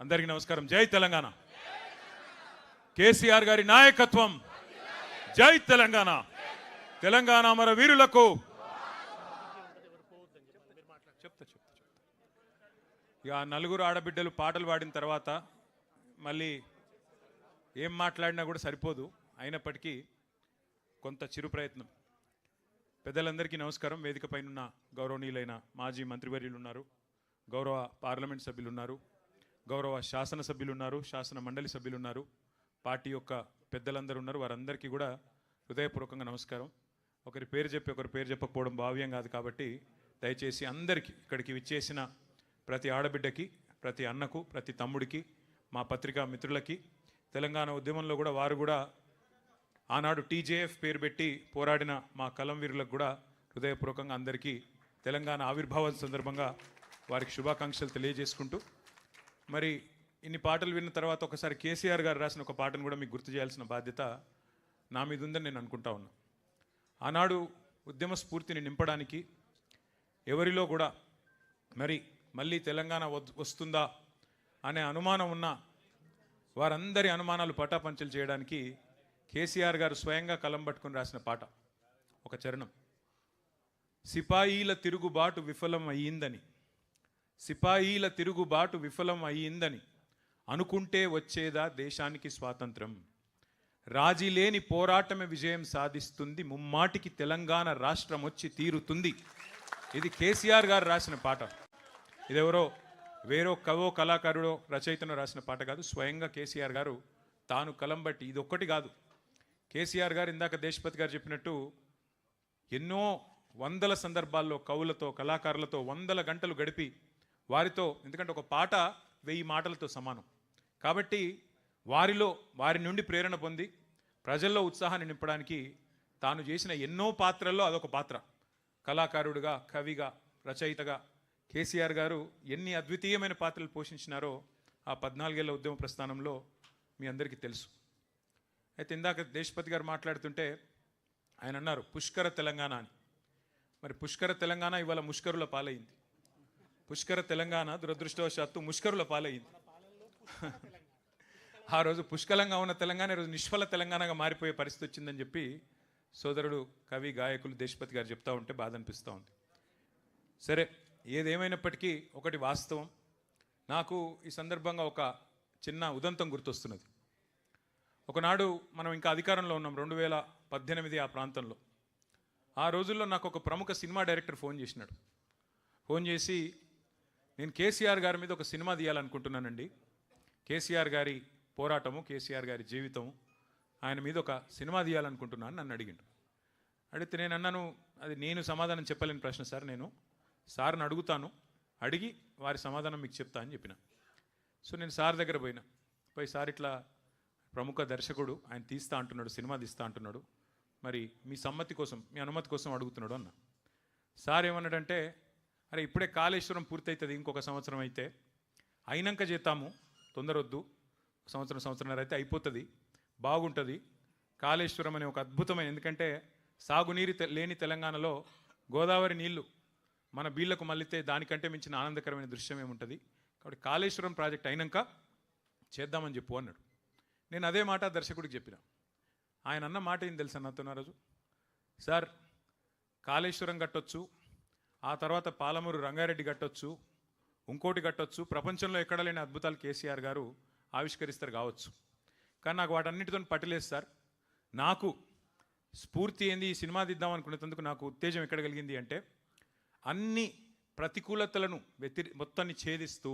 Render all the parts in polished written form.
అందరికీ నమస్కారం. జై తెలంగాణ. కేసీఆర్ గారి నాయకత్వం. జై తెలంగాణ. తెలంగాణ మన వీరులకు. చెప్తా ఇక నలుగురు ఆడబిడ్డలు పాటలు పాడిన తర్వాత మళ్ళీ ఏం మాట్లాడినా కూడా సరిపోదు. అయినప్పటికీ కొంత చిరు ప్రయత్నం. పెద్దలందరికీ నమస్కారం. వేదిక పైన గౌరవనీయులైన మాజీ మంత్రివర్యులు ఉన్నారు, గౌరవ పార్లమెంట్ సభ్యులు ఉన్నారు, గౌరవ శాసనసభ్యులు ఉన్నారు, శాసన మండలి సభ్యులు ఉన్నారు, పార్టీ యొక్క పెద్దలందరూ ఉన్నారు. వారందరికీ కూడా హృదయపూర్వకంగా నమస్కారం. ఒకరి పేరు చెప్పకపోవడం భావ్యం కాదు. కాబట్టి దయచేసి అందరికీ, ఇక్కడికి విచ్చేసిన ప్రతి ఆడబిడ్డకి, ప్రతి అన్నకు, ప్రతి తమ్ముడికి, మా పత్రికా మిత్రులకి, తెలంగాణ ఉద్యమంలో కూడా వారు కూడా ఆనాడు టీజేఎఫ్ పేరు పెట్టి పోరాడిన మా కలం వీరులకు కూడా హృదయపూర్వకంగా అందరికీ తెలంగాణ ఆవిర్భావం సందర్భంగా వారికి శుభాకాంక్షలు తెలియజేసుకుంటూ, మరి ఇన్ని పాటలు విన్న తర్వాత ఒకసారి కేసీఆర్ గారు రాసిన ఒక పాటను కూడా మీకు గుర్తు చేయాల్సిన బాధ్యత నా మీద ఉందని నేను అనుకుంటా ఉన్నా. ఆనాడు ఉద్యమ స్ఫూర్తిని నింపడానికి ఎవరిలో కూడా మళ్ళీ తెలంగాణ వస్తుందా అనే అనుమానం ఉన్న వారందరి అనుమానాలు పటాపంచలు చేయడానికి కేసీఆర్ గారు స్వయంగా కలం పట్టుకుని రాసిన పాట ఒక చరణం. సిపాయిల తిరుగుబాటు విఫలం అయ్యిందని, సిపాయిల తిరుగుబాటు విఫలం అయ్యిందని అనుకుంటే వచ్చేదా దేశానికి స్వాతంత్రం, రాజీ లేని పోరాటమే విజయం సాధిస్తుంది, ముమ్మాటికి తెలంగాణ రాష్ట్రం వచ్చి తీరుతుంది. ఇది కేసీఆర్ గారు రాసిన పాట. ఇదెవరో వేరో కవో కళాకారుడో రచయితనో రాసిన పాట కాదు. స్వయంగా కేసీఆర్ గారు తాను కలం బట్టి, ఇది ఒక్కటి కాదు. కేసీఆర్ గారు ఇందాక దేశపతి గారు చెప్పినట్టు ఎన్నో వందల సందర్భాల్లో కవులతో, కళాకారులతో వందల గంటలు గడిపి వారితో, ఎందుకంటే ఒక పాట 1000 మాటలతో సమానం కాబట్టి వారి నుండి ప్రేరణ పొంది ప్రజల్లో ఉత్సాహాన్ని నింపడానికి తాను చేసిన ఎన్నో పాత్రల్లో అదొక పాత్ర. కళాకారుడిగా, కవిగా, రచయితగా కేసీఆర్ గారు ఎన్ని అద్వితీయమైన పాత్రలు పోషించినారో ఆ 14 ఏళ్ల ఉద్యమ ప్రస్థానంలో మీ అందరికీ తెలుసు. అయితే ఇందాక దేశపతి గారు మాట్లాడుతుంటే ఆయన అన్నారు పుష్కర తెలంగాణ అని. మరి పుష్కర తెలంగాణ ఇవాళ ముష్కరుల పాలైంది. పుష్కర తెలంగాణ దురదృష్టవశాత్తు ముష్కరుల పాలయ్యింది. ఆ రోజు పుష్కలంగా ఉన్న తెలంగాణ ఈరోజు నిష్ఫల తెలంగాణగా మారిపోయే పరిస్థితి వచ్చిందని చెప్పి సోదరుడు కవి, గాయకులు దేశపతి గారు చెప్తా ఉంటే బాధ అనిపిస్తూ ఉంది. సరే, ఏదేమైనప్పటికీ ఒకటి వాస్తవం. నాకు ఈ సందర్భంగా ఒక చిన్న ఉదంతం గుర్తొస్తున్నది. ఒకనాడు మనం ఇంకా అధికారంలో ఉన్నాం, 2018 ఆ ప్రాంతంలో. ఆ రోజుల్లో నాకు ఒక ప్రముఖ సినిమా డైరెక్టర్ ఫోన్ చేసినాడు. ఫోన్ చేసి, నేను కేసీఆర్ గారి మీద ఒక సినిమా తీయాలనుకుంటున్నానండి, కేసీఆర్ గారి పోరాటము, కేసీఆర్ గారి జీవితం, ఆయన మీద ఒక సినిమా తీయాలనుకుంటున్నాను నన్ను అడిగిండు. అడిగితే నేను అన్నాను, అది నేను సమాధానం చెప్పలేని ప్రశ్న సార్, నేను సార్ని అడుగుతాను, అడిగి వారి సమాధానం మీకు చెప్తా అని చెప్పిన. సో నేను సార్ దగ్గర పోయి సార్ ఇట్లా ప్రముఖ దర్శకుడు, ఆయన తీస్తా అంటున్నాడు, సినిమా తీస్తా అంటున్నాడు, మరి మీ సమ్మతి కోసం, మీ అనుమతి కోసం అడుగుతున్నాడు అన్న. సార్ ఏమన్నాడంటే, అరే ఇప్పుడే కాళేశ్వరం పూర్తవుతుంది, ఇంకొక సంవత్సరం అయితే అయినాక చేద్దాము, తొందరొద్దు, సంవత్సరంన్నర అయితే అయిపోతుంది, బాగుంటుంది. కాళేశ్వరం అనే ఒక అద్భుతమైన, ఎందుకంటే సాగునీరు లేని తెలంగాణలో గోదావరి నీళ్లు మన బీళ్లకు మళ్ళితే దానికంటే మించిన ఆనందకరమైన దృశ్యం ఏముంటుంది, కాబట్టి కాళేశ్వరం ప్రాజెక్ట్ అయినాక చేద్దామని చెప్పు అన్నాడు. నేను అదే మాట దర్శకుడికి చెప్పిన. ఆయన అన్న మాట ఏం తెలుసా నాతో ఆ రోజు, సార్ కాళేశ్వరం కట్టొచ్చు, ఆ తర్వాత పాలమూరు రంగారెడ్డి కట్టొచ్చు, ఇంకోటి కట్టొచ్చు, ప్రపంచంలో ఎక్కడ లేని అద్భుతాలు కేసీఆర్ గారు ఆవిష్కరిస్తారు కావచ్చు, కానీ నాకు వాటన్నిటితో పట్టలేదు సార్. నాకు స్ఫూర్తి ఏంది, ఈ సినిమా తీద్దాం అనుకునేందుకు నాకు ఉత్తేజం ఎక్కడ కలిగింది అంటే, అన్ని ప్రతికూలతలను మొత్తాన్ని ఛేదిస్తూ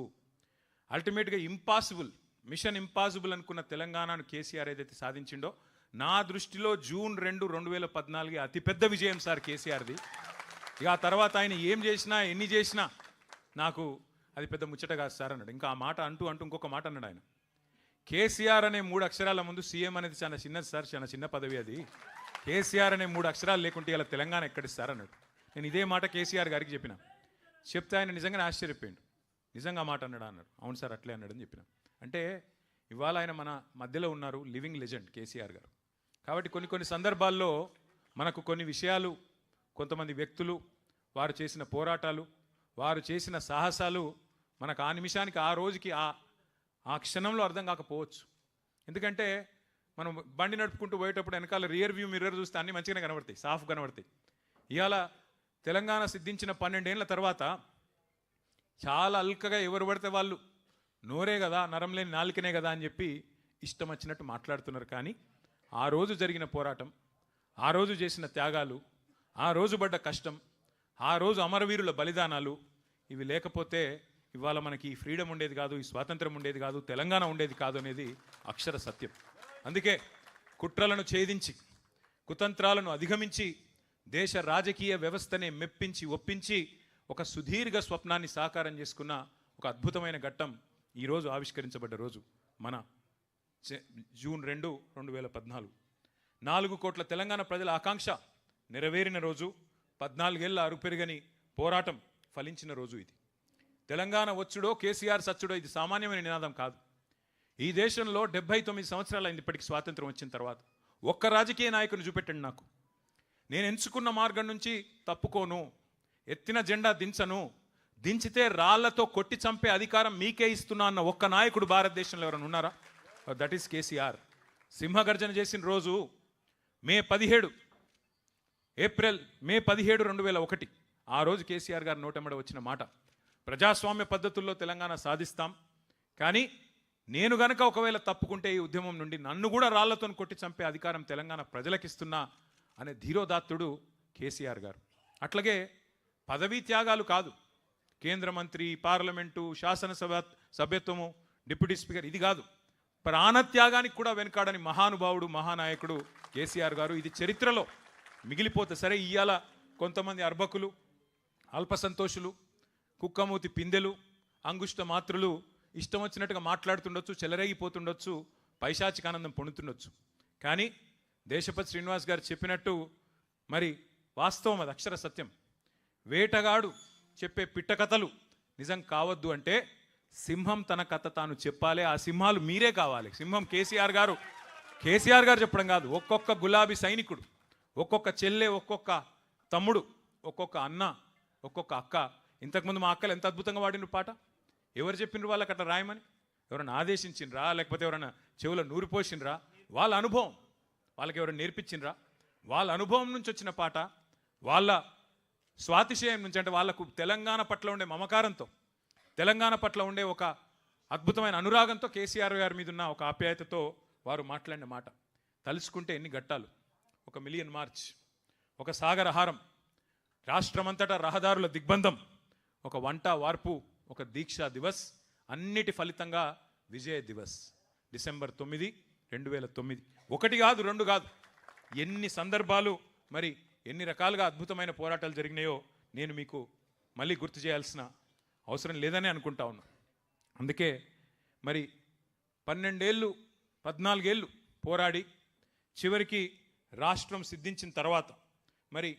అల్టిమేట్గా మిషన్ ఇంపాసిబుల్ అనుకున్న తెలంగాణను కేసీఆర్ ఏదైతే సాధించిండో, నా దృష్టిలో జూన్ 2, 2014 అతిపెద్ద విజయం సార్ కేసీఆర్ది. ఇక ఆ తర్వాత ఆయన ఏం చేసినా, ఎన్ని చేసినా నాకు అది పెద్ద ముచ్చట కాదు సార్ అన్నాడు. ఇంకా ఆ మాట అంటూ ఇంకొక మాట అన్నాడు ఆయన, కేసీఆర్ అనే 3 అక్షరాల ముందు సీఎం అనేది చాలా చిన్నది సార్, చాలా చిన్న పదవి అది, కేసీఆర్ అనే 3 అక్షరాలు లేకుంటే ఇలా తెలంగాణ ఎక్కడిస్తారు అన్నాడు. నేను ఇదే మాట కేసీఆర్ గారికి చెప్పిన. చెప్తే ఆయన నిజంగానే ఆశ్చర్యపోయాడు. నిజంగా మాట అన్నాడు. అవును సార్ అట్లే అన్నాడు అని చెప్పిన. అంటే ఇవాళ ఆయన మన మధ్యలో ఉన్నారు, లివింగ్ లెజెండ్ కేసీఆర్ గారు. కాబట్టి కొన్ని సందర్భాల్లో మనకు కొన్ని విషయాలు, కొంతమంది వ్యక్తులు, వారు చేసిన పోరాటాలు, వారు చేసిన సాహసాలు మనకు ఆ నిమిషానికి, ఆ రోజుకి, ఆ క్షణంలో అర్థం కాకపోవచ్చు. ఎందుకంటే మనం బండి నడుపుకుంటూ పోయేటప్పుడు వెనకాల రియర్ వ్యూ మిర్రర్ చూస్తే అన్నీ మంచిగానే కనబడతాయి, సాఫ్ కనబడతాయి. ఇవాళ తెలంగాణ సిద్ధించిన 12 ఏళ్ల తర్వాత చాలా అల్కగా ఎవరు పడితే వాళ్ళు నోరే కదా, నరం లేని నాలుకనే కదా అని చెప్పి ఇష్టం వచ్చినట్టు మాట్లాడుతున్నారు. కానీ ఆ రోజు జరిగిన పోరాటం, ఆ రోజు చేసిన త్యాగాలు, ఆ రోజు పడ్డ కష్టం, ఆ రోజు అమరవీరుల బలిదానాలు ఇవి లేకపోతే ఇవాళ మనకి ఈ ఫ్రీడమ్ ఉండేది కాదు, ఈ స్వాతంత్రం ఉండేది కాదు, తెలంగాణ ఉండేది కాదు అనేది అక్షర సత్యం. అందుకే కుట్రలను ఛేదించి కుతంత్రాలను అధిగమించి దేశ రాజకీయ వ్యవస్థనే మెప్పించి ఒప్పించి ఒక సుదీర్ఘ స్వప్నాన్ని సాకారం చేసుకున్న ఒక అద్భుతమైన ఘట్టం ఈరోజు ఆవిష్కరించబడ్డ రోజు మన జూన్ 2, 2014. 4 కోట్ల తెలంగాణ ప్రజల ఆకాంక్ష నెరవేరిన రోజు, 14 ఏళ్ల అరుపెరుగని పోరాటం ఫలించిన రోజు ఇది. తెలంగాణ వచ్చుడో కేసీఆర్ సచ్చుడో ఇది సామాన్యమైన నినాదం కాదు. ఈ దేశంలో 79 సంవత్సరాలు అయింది ఇప్పటికి స్వాతంత్రం వచ్చిన తర్వాత. ఒక్క రాజకీయ నాయకుని చూపెట్టండి నాకు. నేను ఎంచుకున్న మార్గం నుంచి తప్పుకోను, ఎత్తిన జెండా దించను, దించితే రాళ్లతో కొట్టి చంపే అధికారం మీకే ఇస్తున్నా అన్న ఒక్క నాయకుడు భారతదేశంలో ఎవరైనా ఉన్నారా? That is KCR. సింహగర్జన చేసిన రోజు మే 17, 2001. ఆ రోజు కేసీఆర్ గారు నోటెమ్మడ వచ్చిన మాట, ప్రజాస్వామ్య పద్ధతుల్లో తెలంగాణ సాధిస్తాం, కానీ నేను గనక ఒకవేళ తప్పుకుంటే ఈ ఉద్యమం నుండి నన్ను కూడా రాళ్లతో కొట్టి చంపే అధికారం తెలంగాణ ప్రజలకిస్తున్నా అనే ధీరోదాత్తుడు కేసీఆర్ గారు. అట్లాగే పదవీ త్యాగాలు కాదు, కేంద్ర మంత్రి, పార్లమెంటు, శాసనసభ సభ్యత్వము, డిప్యూటీ స్పీకర్, ఇది కాదు, ప్రాణత్యాగానికి కూడా వెనుకాడని మహానుభావుడు, మహానాయకుడు కేసీఆర్ గారు. ఇది చరిత్రలో మిగిలిపోతే సరే. ఇవాళ కొంతమంది అర్భకులు, అల్పసంతోషులు, కుక్కమూతి పిందెలు, అంగుష్ట మాత్రులు ఇష్టం వచ్చినట్టుగా మాట్లాడుతుండొచ్చు, చెలరేగిపోతుండొచ్చు, పైశాచిక ఆనందం పొందుతుండొచ్చు. కానీ దేశపతి శ్రీనివాస్ గారు చెప్పినట్టు మరి వాస్తవం, అది అక్షర సత్యం. వేటగాడు చెప్పే పిట్ట కథలు నిజం కావద్దు అంటే సింహం తన కథ తాను చెప్పాలి. ఆ సింహాలు మీరే కావాలి. సింహం కేసీఆర్ గారు చెప్పడం కాదు. ఒక్కొక్క గులాబీ సైనికుడు, ఒక్కొక్క చెల్లె, ఒక్కొక్క తమ్ముడు, ఒక్కొక్క అన్న, ఒక్కొక్క అక్క. ఇంతకుముందు మా అక్కలు ఎంత అద్భుతంగా వాడిన పాట. ఎవరు చెప్పినారు వాళ్ళకి అట్లా రాయమని? ఎవరైనా ఆదేశించినరా? లేకపోతే ఎవరైనా చెవులో నూరిపోసినరా? వాళ్ళ అనుభవం వాళ్ళకి ఎవరైనా నేర్పించినరా? వాళ్ళ అనుభవం నుంచి వచ్చిన పాట, వాళ్ళ స్వాతిశయం నుంచి, అంటే వాళ్ళకు తెలంగాణ పట్ల ఉండే మమకారంతో, తెలంగాణ పట్ల ఉండే ఒక అద్భుతమైన అనురాగంతో, కేసీఆర్ గారి మీద ఉన్న ఒక ఆప్యాయతతో వారు మాట్లాడిన మాట తలుచుకుంటే ఎన్ని ఘట్టాలు. 1 మిలియన్ మార్చ్, ఒక సాగరహారం, రాష్ట్రమంతటా రహదారుల దిగ్బంధం, ఒక వంట వార్పు, ఒక దీక్షా దివస్, అన్నిటి ఫలితంగా విజయ దివస్ డిసెంబర్ 9, 2009. 1 కాదు, 2 కాదు, ఎన్ని సందర్భాలు, మరి ఎన్ని రకాలుగా అద్భుతమైన పోరాటాలు జరిగినాయో నేను మీకు మళ్ళీ గుర్తు చేయాల్సిన అవసరం లేదని అనుకుంటా ఉన్నా. అందుకే మరి 12 ఏళ్ళు 14 ఏళ్ళు పోరాడి చివరికి రాష్ట్రం సిద్ధించిన తర్వాత మరి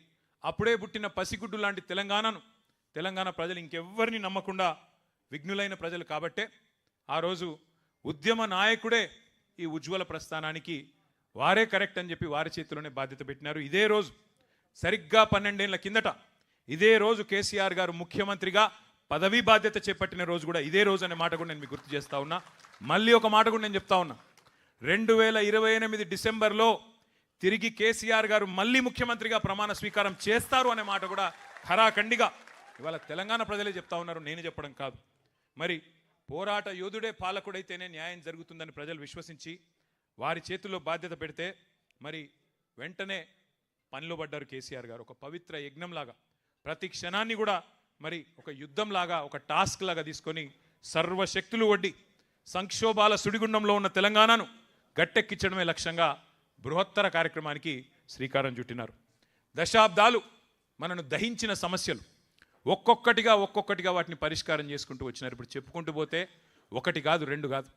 అప్పుడే పుట్టిన పసిగుడ్డు లాంటి తెలంగాణ ప్రజలు ఇంకెవ్వరిని నమ్మకుండా విఘ్నులైన ప్రజలు కాబట్టే ఆ రోజు ఉద్యమ నాయకుడే ఈ ఉజ్వల ప్రస్థానానికి వారే కరెక్ట్ అని చెప్పి వారి చేతిలోనే బాధ్యత పెట్టినారు. ఇదే రోజు సరిగ్గా 12 ఏళ్ల కిందట ఇదే రోజు కేసీఆర్ గారు ముఖ్యమంత్రిగా పదవీ బాధ్యత చేపట్టిన రోజు కూడా ఇదే రోజు అనే మాట కూడా నేను మీకు గుర్తు చేస్తా ఉన్నా. మళ్ళీ ఒక మాట కూడా నేను చెప్తా ఉన్నా, 2028 డిసెంబర్లో తిరిగి కేసీఆర్ గారు మళ్ళీ ముఖ్యమంత్రిగా ప్రమాణ స్వీకారం చేస్తారు అనే మాట కూడా ఖరాఖండిగా ఇవాళ తెలంగాణ ప్రజలే చెప్తా ఉన్నారు, నేను చెప్పడం కాదు. మరి పోరాట యోధుడే పాలకుడైతేనే న్యాయం జరుగుతుందని ప్రజలు విశ్వసించి వారి చేతుల్లో బాధ్యత పెడితే మరి వెంటనే పనిలో పడ్డారు కేసీఆర్ గారు. ఒక పవిత్ర యజ్ఞంలాగా ప్రతి క్షణాన్ని కూడా మరి ఒక యుద్ధంలాగా, ఒక టాస్క్ లాగా తీసుకొని సర్వశక్తులు ఒడ్డి సంక్షోభాల సుడిగుండంలో ఉన్న తెలంగాణను గట్టెక్కించడమే లక్ష్యంగా బృహత్తర కార్యక్రమానికి శ్రీకారం చుట్టినారు. దశాబ్దాలు మనను దహించిన సమస్యలు ఒక్కొక్కటిగా వాటిని పరిష్కారం చేసుకుంటూ వచ్చినారు. ఇప్పుడు చెప్పుకుంటూ పోతే 1 కాదు, 2 కాదు.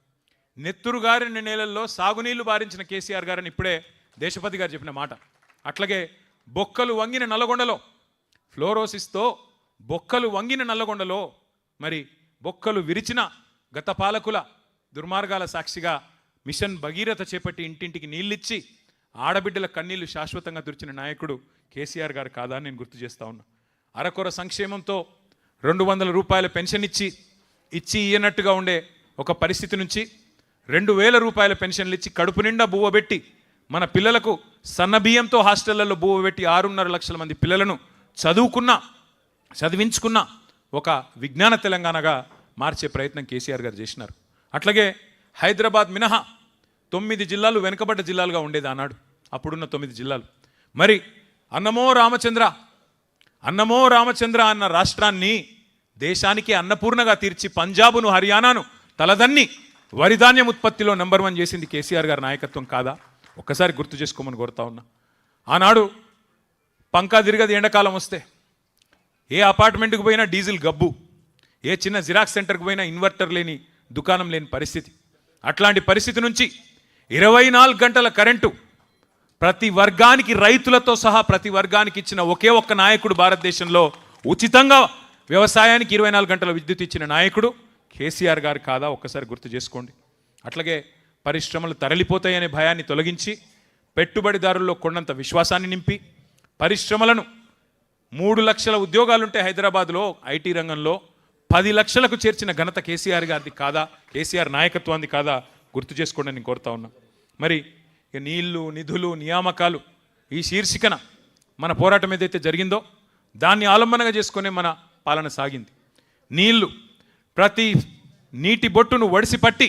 నెత్తురు గారిన నేలల్లో సాగునీళ్లు బారించిన కేసీఆర్ గారని ఇప్పుడే దేశపతి గారు చెప్పిన మాట. అట్లాగే బొక్కలు వంగిన నల్లగొండలో, ఫ్లోరోసిస్తో బొక్కలు వంగిన నల్లగొండలో మరి బొక్కలు విరిచిన గత పాలకుల దుర్మార్గాల సాక్షిగా మిషన్ భగీరథ చేపట్టి ఇంటింటికి నీళ్ళిచ్చి ఆడబిడ్డల కన్నీళ్లు శాశ్వతంగా తుడిచిన నాయకుడు కేసీఆర్ గారు కాదా అని నేను గుర్తు చేస్తా ఉన్నా. అరకొర సంక్షేమంతో 200 రూపాయల పెన్షన్ ఇచ్చి ఇయ్యనట్టుగా ఉండే ఒక పరిస్థితి నుంచి 2,000 రూపాయల పెన్షన్లు ఇచ్చి కడుపు నిండా బువ్వబెట్టి మన పిల్లలకు సన్నబియ్యంతో హాస్టళ్లలో బువ్వబెట్టి 6.5 లక్షల మంది పిల్లలను చదివించుకున్న ఒక విజ్ఞాన తెలంగాణగా మార్చే ప్రయత్నం కేసీఆర్ గారు చేసినారు. అట్లాగే హైదరాబాద్ మినహా 9 జిల్లాలు వెనుకబడ్డ జిల్లాలుగా ఉండేది ఆనాడు, అప్పుడున్న 9 జిల్లాలు. మరి అన్నమో రామచంద్ర అన్న రాష్ట్రాన్ని దేశానికి అన్నపూర్ణగా తీర్చి పంజాబును హర్యానాను తలదన్ని వరిధాన్యం ఉత్పత్తిలో నెంబర్ 1 చేసింది కేసీఆర్ గారి నాయకత్వం కాదా? ఒక్కసారి గుర్తు చేసుకోమని కోరుతా ఉన్నా. ఆనాడు పంకా తిరగది ఎండాకాలం వస్తే, ఏ అపార్ట్మెంట్కి పోయినా డీజిల్ గబ్బు, ఏ చిన్న జిరాక్స్ సెంటర్కి పోయినా ఇన్వర్టర్ లేని దుకాణం లేని పరిస్థితి. అట్లాంటి పరిస్థితి నుంచి 24 గంటల కరెంటు ప్రతి వర్గానికి, రైతులతో సహా ప్రతి వర్గానికి ఇచ్చిన ఒకే ఒక్క నాయకుడు భారతదేశంలో, ఉచితంగా వ్యవసాయానికి 24 గంటల విద్యుత్ ఇచ్చిన నాయకుడు కేసీఆర్ గారు కాదా? ఒక్కసారి గుర్తు చేసుకోండి. అట్లాగే పరిశ్రమలు తరలిపోతాయనే భయాన్ని తొలగించి పెట్టుబడిదారుల్లో కొండంత విశ్వాసాన్ని నింపి పరిశ్రమలను 3 లక్షల ఉద్యోగాలుంటే హైదరాబాద్లో ఐటీ రంగంలో 10 లక్షలకు చేర్చిన ఘనత కేసీఆర్ గారిది కాదా? కేసీఆర్ నాయకత్వాన్ని కాదా? గుర్తు చేసుకోండి నేను కోరుతా ఉన్నా. మరి నీళ్లు, నిధులు, నియామకాలు ఈ శీర్షికన మన పోరాటం ఏదైతే జరిగిందో దాన్ని ఆలంబనగా చేసుకునే మన పాలన సాగింది. నీళ్లు, ప్రతి నీటి బొట్టును వడిసిపట్టి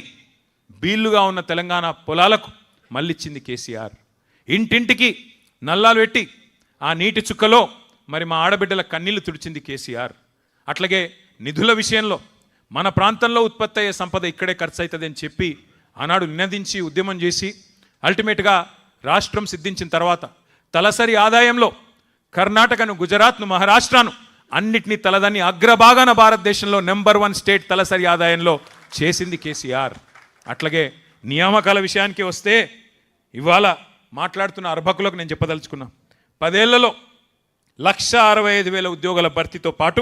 బీళ్లుగా ఉన్న తెలంగాణ పొలాలకు మళ్ళిచ్చింది కేసీఆర్. ఇంటింటికి నల్లాలు పెట్టి ఆ నీటి చుక్కలో మరి మా ఆడబిడ్డల కన్నీళ్లు తుడిచింది కేసీఆర్. అట్లాగే నిధుల విషయంలో మన ప్రాంతంలో ఉత్పత్తి అయ్యే సంపద ఇక్కడే ఖర్చు అవుతుంది అని చెప్పి ఆనాడు నినదించి ఉద్యమం చేసి అల్టిమేట్గా రాష్ట్రం సిద్ధించిన తర్వాత తలసరి ఆదాయంలో కర్ణాటకను, గుజరాత్ను, మహారాష్ట్రను అన్నిటినీ తలదాన్ని అగ్రభాగాన భారతదేశంలో నెంబర్ 1 స్టేట్ తలసరి ఆదాయంలో చేసింది కేసీఆర్. అట్లాగే నియామకాల విషయానికి వస్తే ఇవాళ మాట్లాడుతున్న అర్భకులకు నేను చెప్పదలుచుకున్నా, 10 ఏళ్లలో 1,65,000 ఉద్యోగాల భర్తీతో పాటు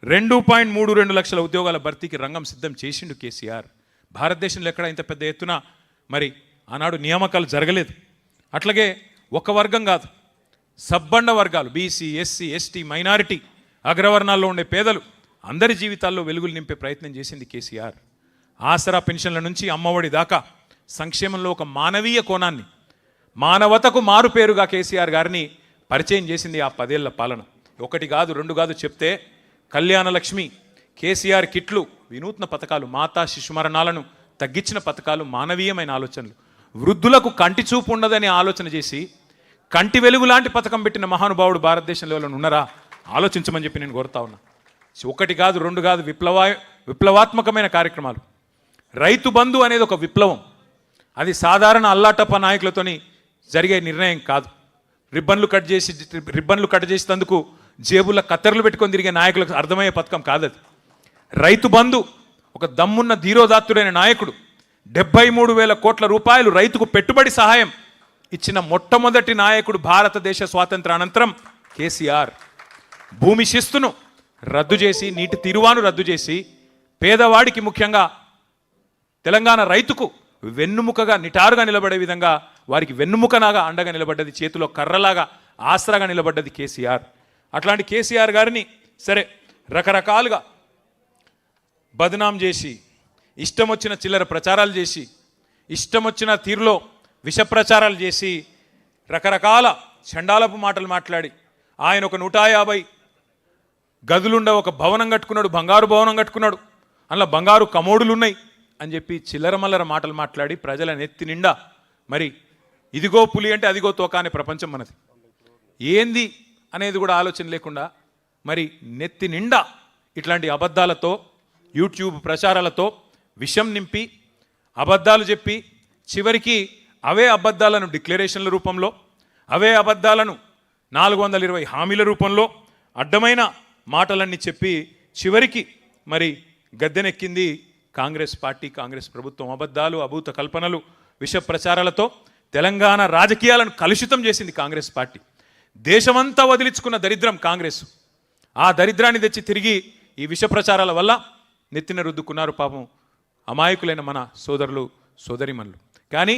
2.32 లక్షల ఉద్యోగాల భర్తీకి రంగం సిద్ధం చేసిండు కేసీఆర్. భారతదేశంలో ఎక్కడ ఇంత పెద్ద ఎత్తున మరి ఆనాడు నియామకాలు జరగలేదు. అట్లాగే ఒక వర్గం కాదు, సబ్బండ వర్గాలు, బీసీ, ఎస్సీ, ఎస్టీ, మైనారిటీ, అగ్రవర్ణాల్లో ఉండే పేదలు అందరి జీవితాల్లో వెలుగులు నింపే ప్రయత్నం చేసింది కేసీఆర్. ఆసరా పెన్షన్ల నుంచి అమ్మఒడి దాకా సంక్షేమంలో ఒక మానవీయ కోణాన్ని, మానవతకు మారు పేరుగా కేసీఆర్ గారిని పరిచయం చేసింది ఆ 10 ఏళ్ల పాలన. 1 కాదు 2 కాదు చెప్తే కళ్యాణ లక్ష్మి, కేసీఆర్ కిట్లు, వినూత్న పథకాలు, మాతా శిశు మరణాలను తగ్గించిన పథకాలు, మానవీయమైన ఆలోచనలు, వృద్ధులకు కంటి చూపు ఉండదని ఆలోచన చేసి కంటి వెలుగు లాంటి పథకం పెట్టిన మహానుభావుడు భారతదేశంలో ఉన్నారా? ఆలోచించమని చెప్పి నేను కోరుతా ఉన్నా. 1 కాదు 2 కాదు విప్లవాత్మకమైన కార్యక్రమాలు. రైతు బంధు అనేది ఒక విప్లవం. అది సాధారణ అల్లాటప్ప నాయకులతోని జరిగే నిర్ణయం కాదు. రిబ్బన్లు కట్ చేసేందుకు జేబుల కత్తెరలు పెట్టుకొని తిరిగే నాయకులకు అర్థమయ్యే పథకం కాదది. రైతు బంధు ఒక దమ్మున్న ధీరోదాత్తుడైన నాయకుడు 73,000 కోట్ల రూపాయలు రైతుకు పెట్టుబడి సహాయం ఇచ్చిన మొట్టమొదటి నాయకుడు భారతదేశ స్వాతంత్ర అనంతరం కేసీఆర్. భూమి శిస్తును రద్దు చేసి, నీటి తీరువాను రద్దు చేసి, పేదవాడికి ముఖ్యంగా తెలంగాణ రైతుకు వెన్నుముకగా నిటారుగా నిలబడే విధంగా వారికి వెన్నుముకనాగా అండగా నిలబడ్డది, చేతిలో కర్రలాగా ఆసరాగా నిలబడ్డది కేసీఆర్. అట్లాంటి కేసీఆర్ గారిని సరే రకరకాలుగా బదనాం చేసి, ఇష్టం వచ్చిన చిల్లర ప్రచారాలు చేసి, ఇష్టం వచ్చిన తీరులో విష ప్రచారాలు చేసి, రకరకాల చండాలపు మాటలు మాట్లాడి ఆయన ఒక 150 గదులుండ ఒక భవనం కట్టుకున్నాడు, బంగారు భవనం కట్టుకున్నాడు, అందులో బంగారు కమోడులు ఉన్నాయి అని చెప్పి చిల్లర మల్లర మాటలు మాట్లాడి ప్రజల నెత్తి నిండా మరి ఇదిగో పులి అంటే అదిగో తోక అనే ప్రపంచం మనది, ఏంది అనేది కూడా ఆలోచన లేకుండా మరి నెత్తి నిండా ఇట్లాంటి అబద్ధాలతో, యూట్యూబ్ ప్రచారాలతో విషం నింపి అబద్ధాలు చెప్పి చివరికి అవే అబద్ధాలను డిక్లరేషన్ల రూపంలో, అవే అబద్ధాలను 420 హామీల రూపంలో అడ్డమైన మాటలన్నీ చెప్పి చివరికి మరి గద్దెనెక్కింది కాంగ్రెస్ పార్టీ, కాంగ్రెస్ ప్రభుత్వం. అబద్ధాలు, అభూత కల్పనలు, విష ప్రచారాలతో తెలంగాణ రాజకీయాలను కలుషితం చేసింది కాంగ్రెస్ పార్టీ. దేశమంతా వదిలించుకున్న దరిద్రం కాంగ్రెస్. ఆ దరిద్రాన్ని తెచ్చి తిరిగి ఈ విష ప్రచారాల వల్ల నెత్తిన రుద్దుకున్నారు పాపం అమాయకులైన మన సోదరులు సోదరిమణులు. కానీ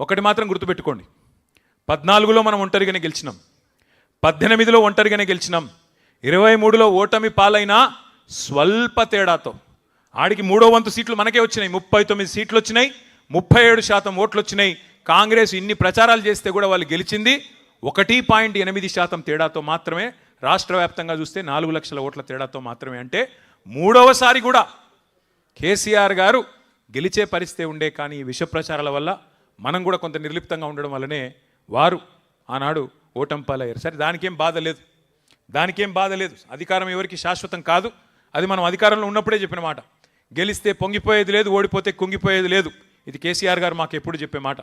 ఒకటి మాత్రం గుర్తుపెట్టుకోండి, 14లో మనం ఒంటరిగానే గెలిచినాం, 18లో ఒంటరిగానే గెలిచినాం, 23లో ఓటమి పాలైనా స్వల్ప తేడాతో ఆడికి 3వ వంతు సీట్లు మనకే వచ్చినాయి. 39 సీట్లు వచ్చినాయి, 37% ఓట్లు వచ్చినాయి. కాంగ్రెస్ ఇన్ని ప్రచారాలు చేస్తే కూడా వాళ్ళు గెలిచింది 1.8% తేడాతో మాత్రమే. రాష్ట్ర వ్యాప్తంగా చూస్తే 4 లక్షల ఓట్ల తేడాతో మాత్రమే. అంటే 3వసారి కూడా కేసీఆర్ గారు గెలిచే పరిస్థితి ఉండే. కానీ ఈ విష ప్రచారాల వల్ల మనం కూడా కొంత నిర్లిప్తంగా ఉండడం వల్లనే వారు ఆనాడు ఓటమి పాలయ్యారు. సరే, దానికేం బాధ లేదు. అధికారం ఎవరికి శాశ్వతం కాదు. అది మనం అధికారంలో ఉన్నప్పుడే చెప్పిన మాట. గెలిస్తే పొంగిపోయేది లేదు, ఓడిపోతే కుంగిపోయేది లేదు. ఇది కేసీఆర్ గారు మాకు ఎప్పుడు చెప్పే మాట.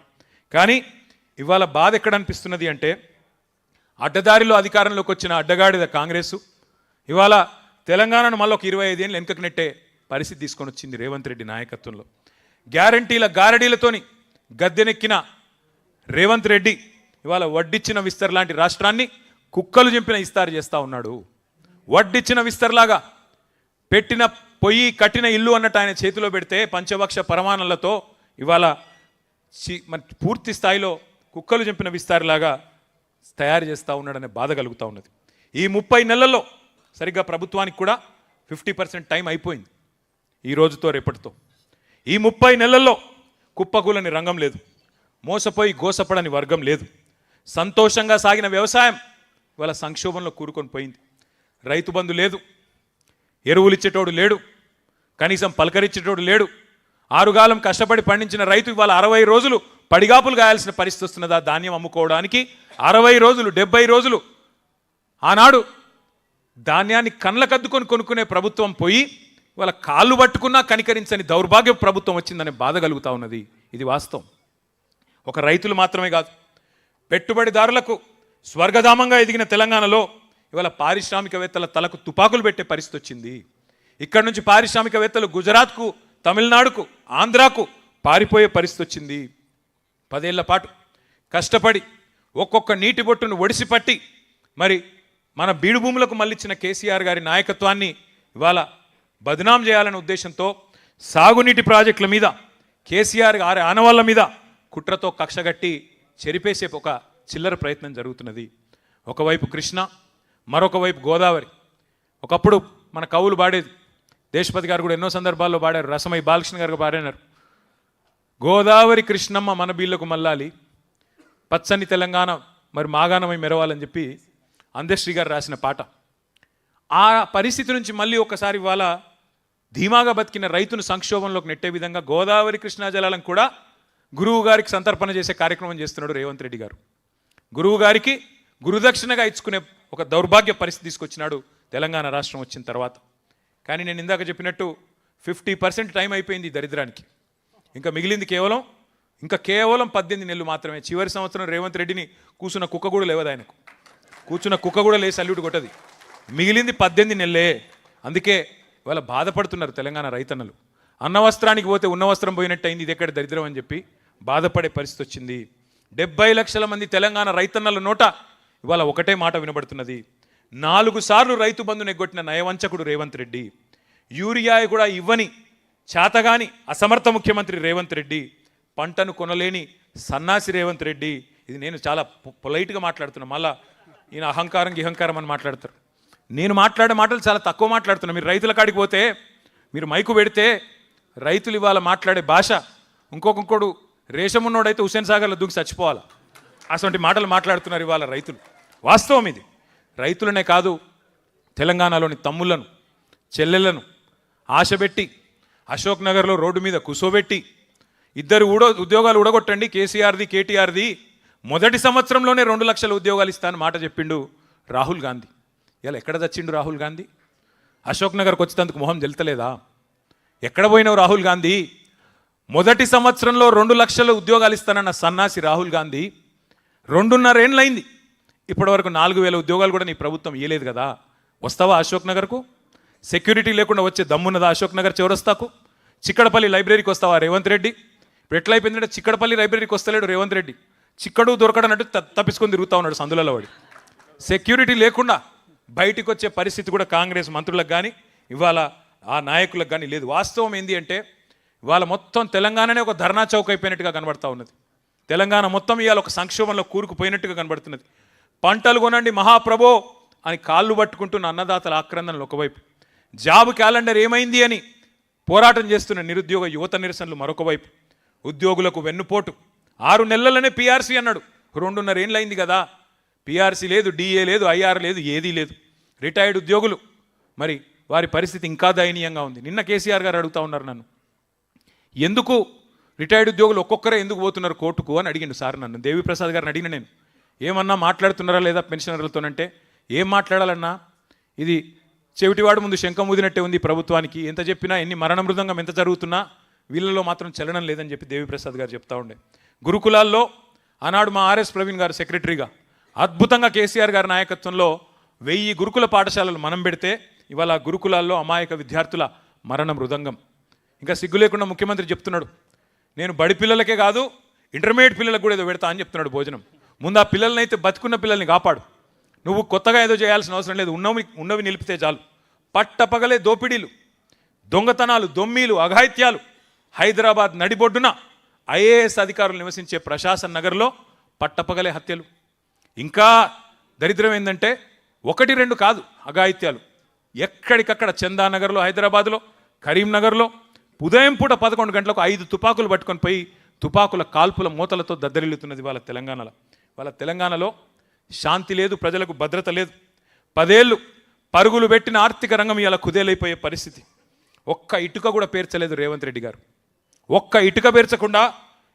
కానీ ఇవాళ బాధ ఎక్కడ అనిపిస్తున్నది అంటే, అడ్డదారిలో అధికారంలోకి వచ్చిన అడ్డగాడిద కాంగ్రెసు ఇవాళ తెలంగాణను మళ్ళీ ఒక 25 ఏళ్ళు వెనుకకు నెట్టే పరిస్థితి తీసుకొని వచ్చింది రేవంత్ రెడ్డి నాయకత్వంలో. గ్యారంటీల గారడీలతోని గద్దెనెక్కిన రేవంత్ రెడ్డి ఇవాళ వడ్డిచ్చిన విస్తర్ లాంటి రాష్ట్రాన్ని కుక్కలు చింపిన ఇస్తారు చేస్తూ ఉన్నాడు. వడ్డిచ్చిన విస్తర్లాగా పెట్టిన పొయ్యి కట్టిన ఇల్లు అన్నట్టు ఆయన చేతిలో పెడితే పంచభక్ష పరమాణాలతో ఇవాళ పూర్తి స్థాయిలో కుక్కలు చంపిన విస్తారులాగా తయారు చేస్తూ ఉన్నాడనే బాధ కలుగుతూ ఉన్నది. ఈ 30 నెలల్లో సరిగ్గా ప్రభుత్వానికి కూడా 50% టైం అయిపోయింది. ఈ రోజుతో రేపటితో ఈ 30 నెలల్లో కుప్పకూలని రంగం లేదు, మోసపోయి గోసపడని వర్గం లేదు. సంతోషంగా సాగిన వ్యవసాయం ఇవాళ సంక్షోభంలో కూరుకొని పోయింది. రైతు బంధు లేదు, ఎరువులు ఇచ్చేటోడు లేడు, కనీసం పలకరించేటోడు లేడు. ఆరుగాలం కష్టపడి పండించిన రైతు ఇవాళ 60 రోజులు పడిగాపులు గాయాల్సిన పరిస్థితి వస్తున్నదా ధాన్యం అమ్ముకోవడానికి? 60 రోజులు 70 రోజులు ఆనాడు ధాన్యాన్ని కళ్ళకద్దుకొని కొనుక్కునే ప్రభుత్వం పోయి ఇవాళ కాళ్ళు పట్టుకున్నా కనికరించని దౌర్భాగ్య ప్రభుత్వం వచ్చిందనే బాధ కలుగుతూ ఉన్నది. ఇది వాస్తవం. ఒక రైతులు మాత్రమే కాదు, పెట్టుబడిదారులకు స్వర్గధామంగా ఎదిగిన తెలంగాణలో ఇవాళ పారిశ్రామికవేత్తల తలకు తుపాకులు పెట్టే పరిస్థితి వచ్చింది. ఇక్కడ నుంచి పారిశ్రామికవేత్తలు గుజరాత్కు, తమిళనాడుకు, ఆంధ్రాకు పారిపోయే పరిస్థితి వచ్చింది. 10 ఏళ్ల పాటు కష్టపడి ఒక్కొక్క నీటి బొట్టును ఒడిసిపట్టి మరి మన బీడు భూములకు మళ్ళించిన కేసీఆర్ గారి నాయకత్వాన్ని ఇవాళ బదనాం చేయాలనే ఉద్దేశంతో సాగునీటి ప్రాజెక్టుల మీద కేసీఆర్ గారి ఆనవాళ్ళ మీద కుట్రతో కక్షగట్టి చెరిపేసే ఒక చిల్లర ప్రయత్నం జరుగుతున్నది. ఒకవైపు కృష్ణ, మరొక వైపు గోదావరి. ఒకప్పుడు మన కవులు పాడేది, దేశపతి గారు కూడా ఎన్నో సందర్భాల్లో పాడారు, రసమై బాలకృష్ణ గారు పాడినారు. గోదావరి కృష్ణమ్మ మన బీళ్లకు మల్లాలి, పచ్చని తెలంగాణ మరి మాగాణమై మెరవాలని చెప్పి అందశ్రీ గారు రాసిన పాట. ఆ పరిస్థితి నుంచి మళ్ళీ ఒకసారి ఇవాళ ధీమాగా బతికిన రైతును సంక్షోభంలోకి నెట్టే విధంగా గోదావరి కృష్ణా జలాలను కూడా గురువు గారికి సంతర్పణ చేసే కార్యక్రమం చేస్తున్నాడు రేవంత్ రెడ్డి గారు. గురువు గారికి గురుదక్షిణగా ఇచ్చుకునే ఒక దౌర్భాగ్య పరిస్థితి తీసుకొచ్చినాడు తెలంగాణ రాష్ట్రం వచ్చిన తర్వాత. కానీ నేను ఇందాక చెప్పినట్టు 50% టైం అయిపోయింది దరిద్రానికి. ఇంకా మిగిలింది కేవలం 18 నెలలు మాత్రమే. చివరి సంవత్సరం రేవంత్ రెడ్డిని కూర్చున్న కుక్క కూడా లేవదు, ఆయనకు కూర్చున్న కుక్క కూడా లేసి సల్యూట్ కొట్టది. మిగిలింది 18 నెలలే. అందుకే ఇవాళ బాధపడుతున్నారు తెలంగాణ రైతన్నలు. అన్న వస్త్రానికి పోతే ఉన్న వస్త్రం పోయినట్టు అయింది, ఇది ఎక్కడ దరిద్రం అని చెప్పి బాధపడే పరిస్థితి వచ్చింది. 70 లక్షల మంది తెలంగాణ రైతన్నల నోట ఇవాళ ఒకటే మాట వినబడుతున్నది. 4 సార్లు రైతు బంధును ఎగ్గొట్టిన నయవంచకుడు రేవంత్ రెడ్డి, యూరియా కూడా ఇవ్వని చాతగాని అసమర్థ ముఖ్యమంత్రి రేవంత్ రెడ్డి, పంటను కొనలేని సన్నాసి రేవంత్ రెడ్డి. ఇది నేను చాలా పొలైట్గా మాట్లాడుతున్నా, మళ్ళా ఈయన అహంకారం అని మాట్లాడతారు. నేను మాట్లాడే మాటలు చాలా తక్కువ మాట్లాడుతున్నా. మీరు రైతుల కాడికి పోతే, మీరు మైకు పెడితే రైతులు ఇవాళ మాట్లాడే భాష ఇంకొకడు రేషం ఉన్నోడైతే హుస్సేన్ సాగర్లో దూకి చచ్చిపోవాలి. అటువంటి మాటలు మాట్లాడుతున్నారు ఇవాళ రైతులు. వాస్తవం ఇది. రైతులనే కాదు, తెలంగాణలోని తమ్ముళ్లను, చెల్లెళ్లను ఆశపెట్టి అశోక్ నగర్లో రోడ్డు మీద కూసోబెట్టి 2 ఉద్యోగాలు ఊడగొట్టండి, కేసీఆర్ది కేటీఆర్ది, మొదటి సంవత్సరంలోనే 2 లక్షల ఉద్యోగాలు ఇస్తానని మాట చెప్పిండు రాహుల్ గాంధీ. ఇలా ఎక్కడ చచ్చిండు రాహుల్ గాంధీ? అశోక్ నగర్కి వచ్చేందుకు మొహం జల్తలేదా? ఎక్కడ పోయినావు రాహుల్ గాంధీ? మొదటి సంవత్సరంలో 2 లక్షల ఉద్యోగాలు ఇస్తానన్న సన్నాసి రాహుల్ గాంధీ 2.5 ఏళ్ళైంది, ఇప్పటివరకు 4,000 ఉద్యోగాలు కూడా నీ ప్రభుత్వం ఇవ్వలేదు కదా. వస్తావా అశోక్ నగర్కు? సెక్యూరిటీ లేకుండా వచ్చే దమ్మున్నదా అశోక్ నగర్ చౌరస్తాకు? చిక్కడపల్లి లైబ్రరీకి వస్తావా రేవంత్ రెడ్డి? ఇప్పుడు ఎట్లా అయిపోయిందంటే చిక్కడపల్లి లైబ్రరీకి వస్తలేడు రేవంత్ రెడ్డి, చిక్కడు దొరకడన్నట్టు తప్పించుకొని తిరుగుతూ ఉన్నాడు సందులలో వాడి. సెక్యూరిటీ లేకుండా బయటికి వచ్చే పరిస్థితి కూడా కాంగ్రెస్ మంత్రులకు కానీ ఇవాళ ఆ నాయకులకు కానీ లేదు. వాస్తవం ఏంది అంటే ఇవాళ మొత్తం తెలంగాణనే ఒక ధర్నా చౌక్ అయిపోయినట్టుగా కనబడతా ఉన్నది. తెలంగాణ మొత్తం ఇవాళ ఒక సంక్షోభంలో కూరుకుపోయినట్టుగా కనబడుతున్నది. పంటలు కొనండి మహాప్రభో అని కాళ్ళు పట్టుకుంటున్న అన్నదాతల ఆక్రందనలు ఒకవైపు, జాబ్ క్యాలెండర్ ఏమైంది అని పోరాటం చేస్తున్న నిరుద్యోగ యువత నిరసనలు మరొక వైపు, ఉద్యోగులకు వెన్నుపోటు. 6 నెలలనే పీఆర్సీ అన్నాడు. 2.5 ఏళ్ళు అయింది కదా, పీఆర్సీ లేదు, డిఏ లేదు, ఐఆర్ లేదు, ఏదీ లేదు. రిటైర్డ్ ఉద్యోగులు మరి వారి పరిస్థితి ఇంకా దయనీయంగా ఉంది. నిన్న కేసీఆర్ గారు అడుగుతా ఉన్నారు నన్ను, ఎందుకు రిటైర్డ్ ఉద్యోగులు ఒక్కొక్కరే ఎందుకు పోతున్నారు కోర్టుకు అని అడిగిండు సార్ నన్ను. దేవిప్రసాద్ గారిని అడిగిన నేను, ఏమన్నా మాట్లాడుతున్నారా లేదా పెన్షనర్లతోనంటే, ఏం మాట్లాడాలన్నా, ఇది చెవిటివాడు ముందు శంఖం ఊదినట్టే ఉంది ప్రభుత్వానికి, ఎంత చెప్పినా ఎన్ని మరణ మృదంగం ఎంత జరుగుతున్నా వీళ్ళలో మాత్రం చలనం లేదని చెప్పి దేవిప్రసాద్ గారు చెప్తా ఉండే. గురుకులాల్లో ఆనాడు మా ఆర్ఎస్ ప్రవీణ్ గారు సెక్రటరీగా అద్భుతంగా కేసీఆర్ గారి నాయకత్వంలో 1000 గురుకుల పాఠశాలలు మనం పెడితే ఇవాళ గురుకులాల్లో అమాయక విద్యార్థుల మరణ మృదంగం. ఇంకా సిగ్గు లేకుండా ముఖ్యమంత్రి చెప్తున్నాడు, నేను బడి పిల్లలకే కాదు ఇంటర్మీడియట్ పిల్లలకు కూడా ఏదో పెడతా అని చెప్తున్నాడు భోజనం. ముందు ఆ పిల్లల్ని అయితే బతుకున్న పిల్లల్ని కాపాడు, నువ్వు కొత్తగా ఏదో చేయాల్సిన అవసరం లేదు, ఉన్నవి నిలిపితే చాలు. పట్టపగలే దోపిడీలు, దొంగతనాలు, దొమ్మీలు, అఘాయిత్యాలు. హైదరాబాద్ నడిబొడ్డున ఐఏఎస్ అధికారులు నివసించే ప్రశాసన్ నగర్లో పట్టపగలే హత్యలు. ఇంకా దరిద్రం ఏంటంటే 1-2 కాదు అఘాయిత్యాలు, ఎక్కడికక్కడ చందానగర్లో, హైదరాబాద్లో, కరీంనగర్లో ఉదయం పూట 11 గంటలకు 5 తుపాకులు పట్టుకొని పోయి తుపాకుల కాల్పుల మూతలతో దద్దరిల్లుతున్నది వాళ్ళ తెలంగాణలో. వాళ్ళ తెలంగాణలో శాంతి లేదు, ప్రజలకు భద్రత లేదు. 10 ఏళ్ళు పరుగులు పెట్టిన ఆర్థిక రంగం ఇలా కుదేలైపోయే పరిస్థితి. ఒక్క ఇటుక కూడా పేర్చలేదు రేవంత్ రెడ్డి గారు. ఒక్క ఇటుక పేర్చకుండా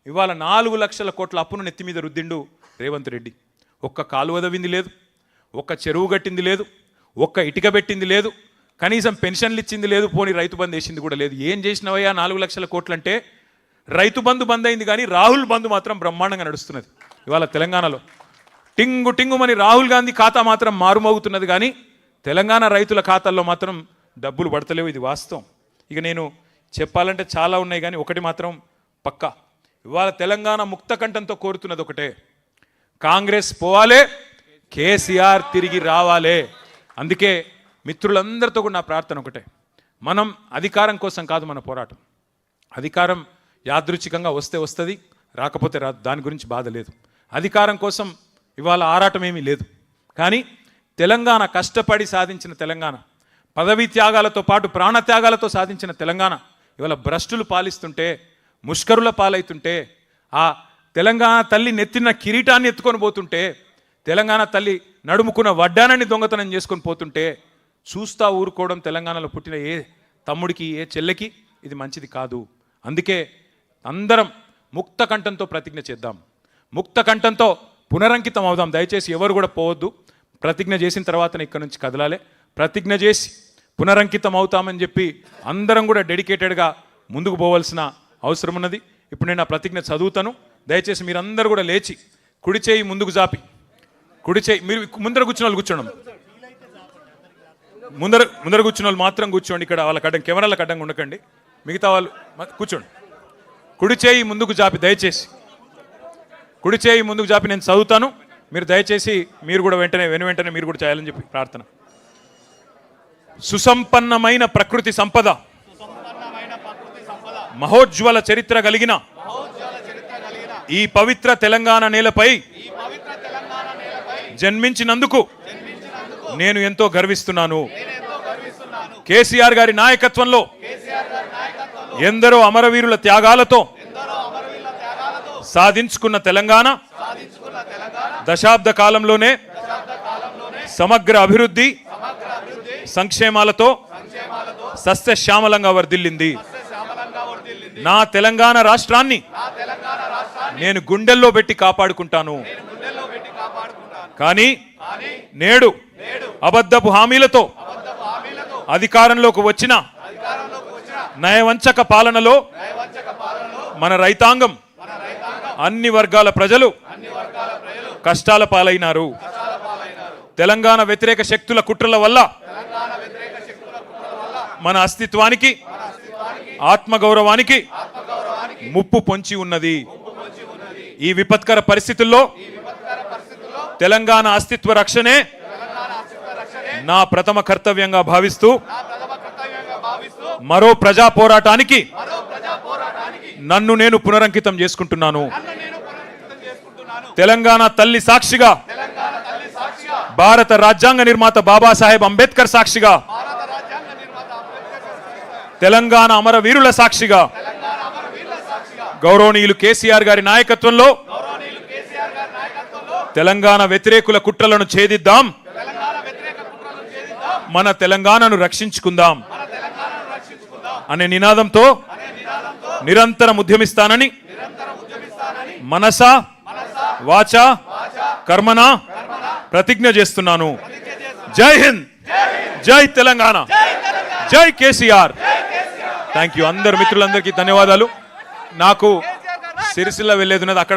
ఇవాళ 4 లక్షల కోట్ల అప్పును నెత్తి మీద రుద్దిండు రేవంత్ రెడ్డి. ఒక్క కాలువ దవ్వింది లేదు, ఒక్క చెరువు కట్టింది లేదు, ఒక్క ఇటుక పెట్టింది లేదు, కనీసం పెన్షన్లు ఇచ్చింది లేదు, పోనీ రైతు బంధు వేసింది కూడా లేదు. ఏం చేసినవయ్యా 4 లక్షల కోట్లు అంటే? రైతు బంధు బంద్ అయింది కానీ రాహుల్ బంధు మాత్రం బ్రహ్మాండంగా నడుస్తున్నది ఇవాళ తెలంగాణలో. టింగు టింగుమని రాహుల్ గాంధీ ఖాతా మాత్రం మారుమోగుతున్నది కానీ తెలంగాణ రైతుల ఖాతాల్లో మాత్రం డబ్బులు పడతలేవు. ఇది వాస్తవం. ఇక నేను చెప్పాలంటే చాలా ఉన్నాయి కానీ ఒకటి మాత్రం పక్కా, ఇవాళ తెలంగాణ ముక్త కంఠంతో కోరుతున్నది ఒకటే, కాంగ్రెస్ పోవాలే, కేసీఆర్ తిరిగి రావాలే. అందుకే మిత్రులందరితో కూడా నా ప్రార్థన ఒకటే, మనం అధికారం కోసం కాదు మన పోరాటం. అధికారం యాదృచ్ఛికంగా వస్తే వస్తుంది, రాకపోతే రాదు, దాని గురించి బాధ లేదు. అధికారం కోసం ఇవాళ ఆరాటం ఏమీ లేదు. కానీ తెలంగాణ కష్టపడి సాధించిన తెలంగాణ, పదవీ త్యాగాలతో పాటు ప్రాణత్యాగాలతో సాధించిన తెలంగాణ ఇవాళ భ్రష్టులు పాలిస్తుంటే, ముష్కరుల పాలవుతుంటే, ఆ తెలంగాణ తల్లి నెత్తిన కిరీటాన్ని ఎత్తుకొని పోతుంటే, తెలంగాణ తల్లి నడుముకున్న వడ్డానాన్ని దొంగతనం చేసుకొని పోతుంటే చూస్తా ఊరుకోవడం తెలంగాణలో పుట్టిన ఏ తమ్ముడికి, ఏ చెల్లెకి ఇది మంచిది కాదు. అందుకే అందరం ముక్త కంఠంతో ప్రతిజ్ఞ చేద్దాం, ముక్త కంఠంతో పునరంకితం అవుదాం. దయచేసి ఎవరు కూడా పోవద్దు. ప్రతిజ్ఞ చేసిన తర్వాతనే ఇక్కడ నుంచి కదలాలి. ప్రతిజ్ఞ చేసి పునరంకితం అవుతామని చెప్పి అందరం కూడా డెడికేటెడ్గా ముందుకు పోవాల్సిన అవసరం ఉన్నది. ఇప్పుడు నేను ఆ ప్రతిజ్ఞ చదువుతాను. దయచేసి మీరందరూ కూడా లేచి కుడి చేయి ముందుకు జాపి, కుడి చేయి, మీరు ముందర కూర్చున్న వాళ్ళు కూర్చోండి, ముందర కూర్చున్న వాళ్ళు మాత్రం కూర్చోండి. ఇక్కడ వాళ్ళకి అడ్డం, కెమెరాలకు అడ్డంగా ఉండకండి, మిగతా వాళ్ళు కూర్చోండి. కుడి చేయి ముందుకు జాపి, దయచేసి కుడి చేయి ముందుకు జాపి నేను చదువుతాను. మీరు దయచేసి మీరు కూడా వెంటనే మీరు కూడా చేయాలని చెప్పి ప్రార్థన. సుసంపన్నమైన ప్రకృతి సంపద, మహోజ్వల చరిత్ర కలిగిన ఈ పవిత్ర తెలంగాణ నేలపై జన్మించినందుకు నేను ఎంతో గర్విస్తున్నాను. కేసీఆర్ గారి నాయకత్వంలో ఎందరో అమరవీరుల త్యాగాలతో సాధించుకున్న తెలంగాణ దశాబ్ద కాలంలోనే సమగ్ర అభివృద్ధి సంక్షేమాలతో సస్యశ్యామలంగా వర్ధిల్లింది. నా తెలంగాణ రాష్ట్రాన్ని నేను గుండెల్లో పెట్టి కాపాడుకుంటాను. కానీ నేడు అబద్ధపు హామీలతో అధికారంలోకి వచ్చిన నయవంచక పాలనలో మన రైతాంగం, అన్ని వర్గాల ప్రజలు కష్టాల పాలైనారు. తెలంగాణ వ్యతిరేక శక్తుల కుట్రల వల్ల మన అస్తిత్వానికి, ఆత్మగౌరవానికి ముప్పు పొంచి ఉన్నది. ఈ విపత్కర పరిస్థితుల్లో తెలంగాణ అస్తిత్వ రక్షణే నా ప్రథమ కర్తవ్యంగా భావిస్తూ మరో ప్రజా పోరాటానికి నన్ను నేను పునరంకితం చేసుకుంటున్నాను. తెలంగాణ తల్లి సాక్షిగా, భారత రాజ్యాంగ నిర్మాత బాబాసాహెబ్ అంబేద్కర్ సాక్షిగా తెలంగాణ అమరవీరుల సాక్షిగా గౌరవనీయులు కేసీఆర్ గారి నాయకత్వంలో తెలంగాణ వ్యతిరేకుల కుట్రలను ఛేదిద్దాం, మన తెలంగాణను రక్షించుకుందాం అనే నినాదంతో నిరంతరం ఉద్యమిస్తానని మనస వాచ కర్మన ప్రతిజ్ఞ చేస్తున్నాను. జై హింద్, జై తెలంగాణ, జై కేసీఆర్. Thank you. అందరు మిత్రులందరికీ ధన్యవాదాలు. నాకు సిరిసిల్ల వెళ్ళేది ఉన్నది, అక్కడ